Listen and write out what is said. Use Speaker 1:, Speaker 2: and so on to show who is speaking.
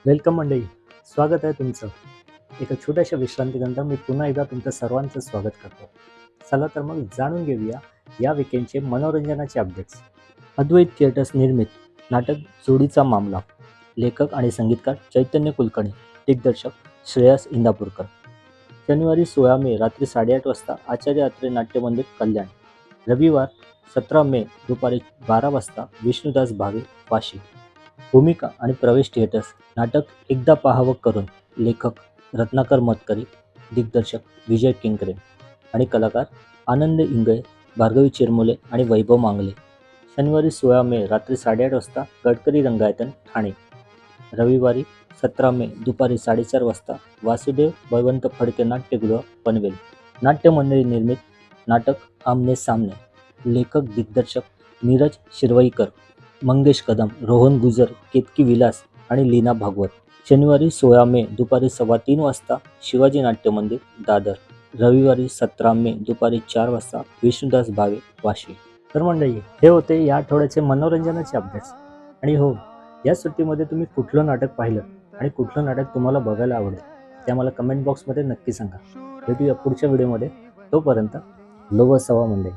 Speaker 1: Welcome मंडळी, स्वागत आहे तुमचं. एका छोट्याशा विश्रांतीनंतर मी पुन्हा एकदा तुमचं सर्वांचं स्वागत करतो. चला तर मग जाणून घेऊया या विकेंडचे मनोरंजनाचे अपडेट्स. अद्वैत थिएटर्स निर्मित नाटक जोडीचा मामला. लेखक आणि संगीतकार चैतन्य कुलकर्णी, दिग्दर्शक श्रेयस इंदापूरकर. शनिवारी 16 मे रात्री 8:30 वाजता आचार्य अत्रे नाट्य मंदिर, कल्याण. रविवार 17 मे दुपारी 12 वाजता विष्णुदास भावे, वाशी. भूमिका आणि प्रवेश थिएटर्स नाटक एकदा पाहावं करून. लेखक रत्नाकर मतकरी, दिग्दर्शक विजय किंकरे आणि कलाकार आनंद इंगळे, भार्गवी चिरमुले आणि वैभव मांगले. शनिवारी 16 मे रात्री 8:30 वाजता गडकरी रंगायतन, ठाणे. रविवारी 17 मे दुपारी 4:30 वाजता वासुदेव बळवंत फडके नाट्यगृह, पनवेल. नाट्य मंडळी निर्मित नाटक आमने सामने. लेखक दिग्दर्शक नीरज शिरवईकर, मंगेश कदम, रोहन गुजर, केतकी विलास आणि लीना भागवत. शनिवारी 16 मे दुपारी 2:15 वाजता शिवाजी नाट्य मंदिर, दादर. रविवारी 17 मे दुपारी 4 वाजता विष्णुदास भावे, वाशी. तर मंडळी, हे होते या आठवड्याचे मनोरंजनाचे अपडेट्स. आणि हो, या सुट्टीमध्ये तुम्ही कुठलं नाटक पाहिलं आणि कुठलं नाटक तुम्हाला बघायला आवडेल ते आम्हाला कमेंट बॉक्समध्ये नक्की सांगा. भेटूया पुढच्या व्हिडिओमध्ये. तोपर्यंत लो व सवा मंडळी.